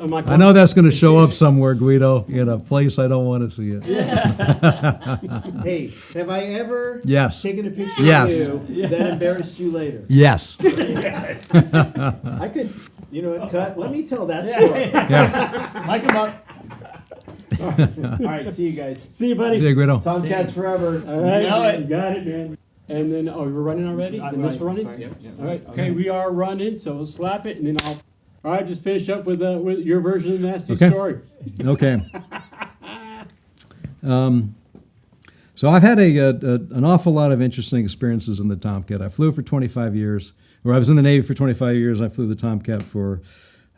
I know that's going to show up somewhere, Guido, in a place I don't want to see it. Hey, have I ever Yes. taken a picture Yes. of you that embarrassed you later? Yes. I could, cut. Let me tell that story. Yeah. Mic him up. All right, see you guys. See you, buddy. See you, Guido. Tomcats forever. All right, Nailed it. you got it, man. And then, we're running already? The mist running? All right, okay, we are running, so we'll slap it, and then I'll. All right, just finish up with your version of the nasty Okay. story. Okay. So I've had an awful lot of interesting experiences in the Tomcat. I flew for 25 years, or I was in the Navy for 25 years. I flew the Tomcat for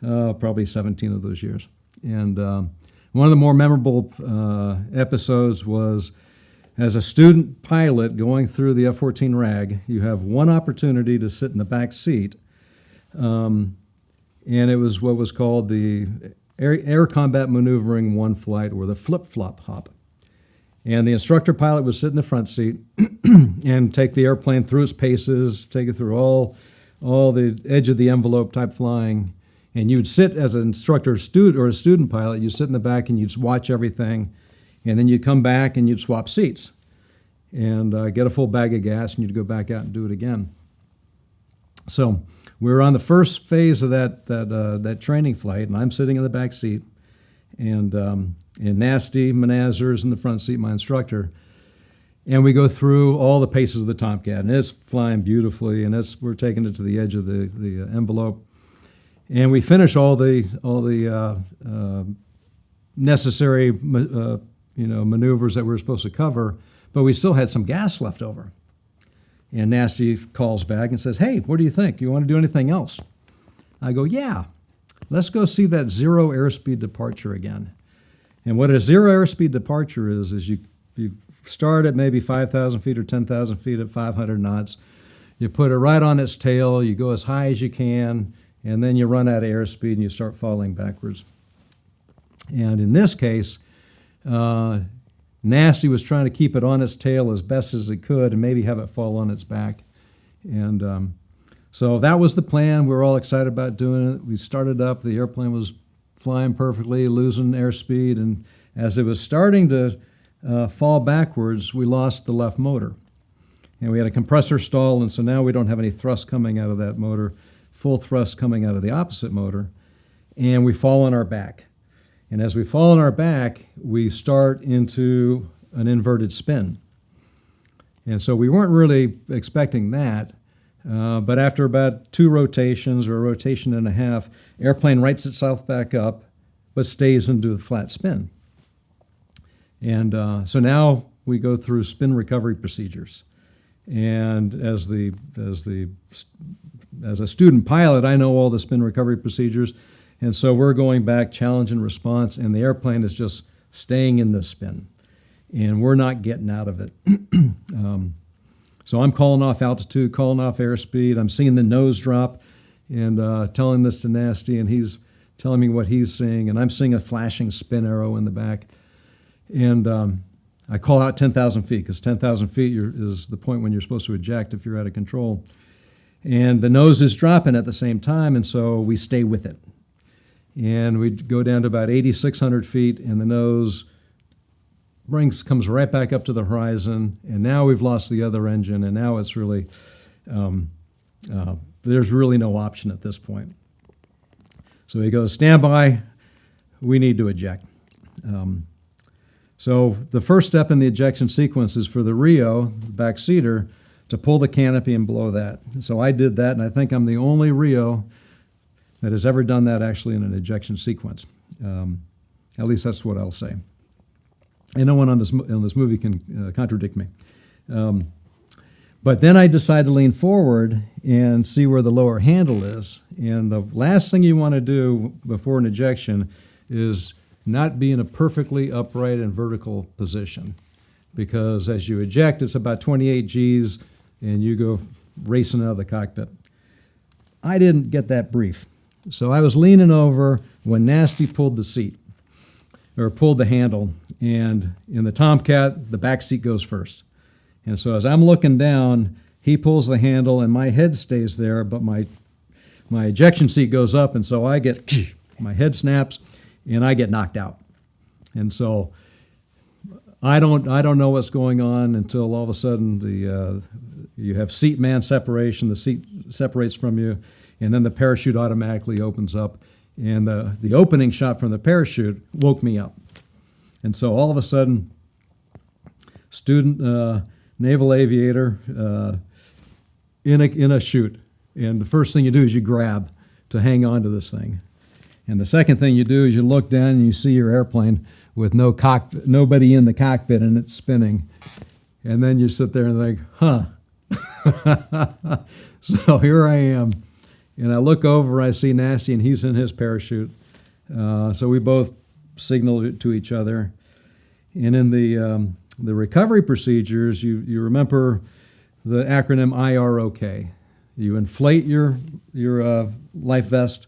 probably 17 of those years. And one of the more memorable episodes was as a student pilot going through the F-14 RAG, you have one opportunity to sit in the back seat. And it was what was called the Air Combat Maneuvering One Flight, or the flip-flop hop. And the instructor pilot would sit in the front seat and take the airplane through its paces, take it through all the edge of the envelope type flying. And you would sit as an instructor or a student pilot, you'd sit in the back and you'd watch everything. And then you'd come back and you'd swap seats and get a full bag of gas, and you'd go back out and do it again. So we were on the first phase of that training flight, and I'm sitting in the back seat, and Nasty Manazar is in the front seat, my instructor, and we go through all the paces of the Tomcat, and it's flying beautifully, and we're taking it to the edge of the envelope, and we finish all the necessary maneuvers that we were supposed to cover, but we still had some gas left over. And Nasty calls back and says, "Hey, what do you think? You want to do anything else?" I go, "Yeah, let's go see that zero airspeed departure again." And what a zero airspeed departure is you start at maybe 5,000 feet or 10,000 feet at 500 knots. You put it right on its tail, you go as high as you can, and then you run out of airspeed and you start falling backwards. And in this case, Nasty was trying to keep it on its tail as best as it could and maybe have it fall on its back. And so that was the plan. We were all excited about doing it. We started up. The airplane was flying perfectly, losing airspeed. And as it was starting to fall backwards, we lost the left motor. And we had a compressor stall, and so now we don't have any thrust coming out of that motor, full thrust coming out of the opposite motor. And we fall on our back. And as we fall on our back, we start into an inverted spin. And so we weren't really expecting that. But after about 2 rotations or a rotation and a half, airplane rights itself back up, but stays into a flat spin. And so now we go through spin recovery procedures. And as a student pilot, I know all the spin recovery procedures. And so we're going back, challenge and response, and the airplane is just staying in the spin. And we're not getting out of it. So I'm calling off altitude, calling off airspeed. I'm seeing the nose drop and telling this to Nasty, and he's telling me what he's seeing. And I'm seeing a flashing spin arrow in the back. And I call out 10,000 feet, because 10,000 feet is the point when you're supposed to eject if you're out of control. And the nose is dropping at the same time, and so we stay with it. And we go down to about 8,600 feet, and the nose comes right back up to the horizon, and now we've lost the other engine, and now it's really, there's really no option at this point. So he goes, "Stand by, we need to eject." So the first step in the ejection sequence is for the Rio, the back seater, to pull the canopy and blow that. So I did that, and I think I'm the only Rio that has ever done that actually in an ejection sequence. At least that's what I'll say. And no one on this movie can contradict me. But then I decided to lean forward and see where the lower handle is. And the last thing you want to do before an ejection is not be in a perfectly upright and vertical position. Because as you eject, it's about 28 Gs, and you go racing out of the cockpit. I didn't get that brief. So I was leaning over when Nasty pulled the seat, or pulled the handle, and in the Tomcat, the back seat goes first. And so as I'm looking down, he pulls the handle, and my head stays there, but my ejection seat goes up, and so I get my head snaps, and I get knocked out. And so I don't know what's going on until all of a sudden you have seat man separation. The seat separates from you, and then the parachute automatically opens up. And the opening shot from the parachute woke me up. And so all of a sudden, student naval aviator in a chute, and the first thing you do is you grab to hang on to this thing. And the second thing you do is you look down and you see your airplane with nobody in the cockpit, and it's spinning. And then you sit there and think, huh. So here I am. And I look over, I see Nasty, and he's in his parachute. So we both signal to each other. And in the recovery procedures, you remember the acronym IROK. You inflate your life vest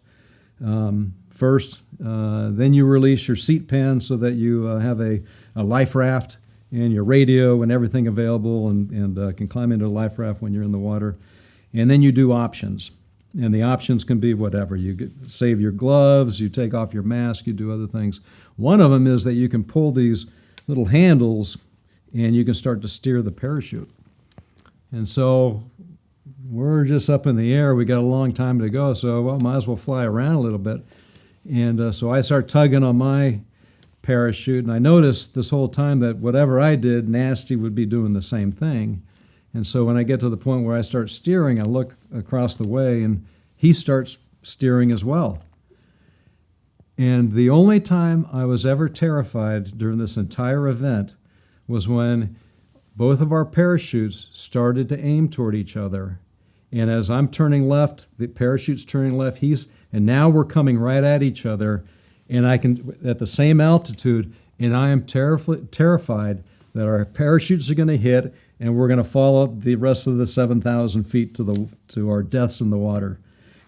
first, then you release your seat pan so that you have a life raft and your radio and everything available, and can climb into a life raft when you're in the water. And then you do options. And the options can be whatever. You save your gloves, you take off your mask, you do other things. One of them is that you can pull these little handles and you can start to steer the parachute. And so we're just up in the air. We got a long time to go, so well, might as well fly around a little bit. And so I start tugging on my parachute, and I noticed this whole time that whatever I did, Nasty would be doing the same thing. And so when I get to the point where I start steering, I look across the way, and he starts steering as well. And the only time I was ever terrified during this entire event was when both of our parachutes started to aim toward each other. And as I'm turning left, the parachute's turning left, and now we're coming right at each other, and I can, at the same altitude, and I am terrified that our parachutes are going to hit, and we're going to fall up the rest of the 7,000 feet to our deaths in the water.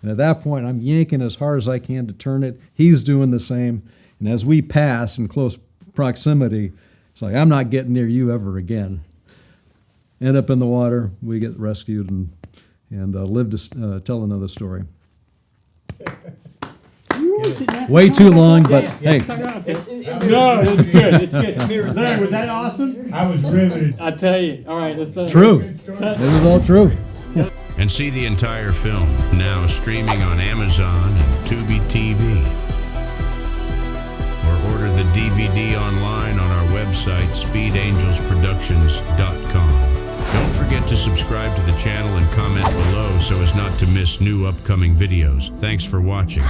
And at that point, I'm yanking as hard as I can to turn it. He's doing the same. And as we pass in close proximity, it's like, I'm not getting near you ever again. End up in the water, we get rescued and live to tell another story. Way too long, but hey. No, it's good. It's good. Larry, was that awesome? I was riveted. I tell you. All right, let's True. It was all true. And see the entire film, now streaming on Amazon and Tubi TV. Or order the DVD online on our website, speedangelsproductions.com. Don't forget to subscribe to the channel and comment below so as not to miss new upcoming videos. Thanks for watching.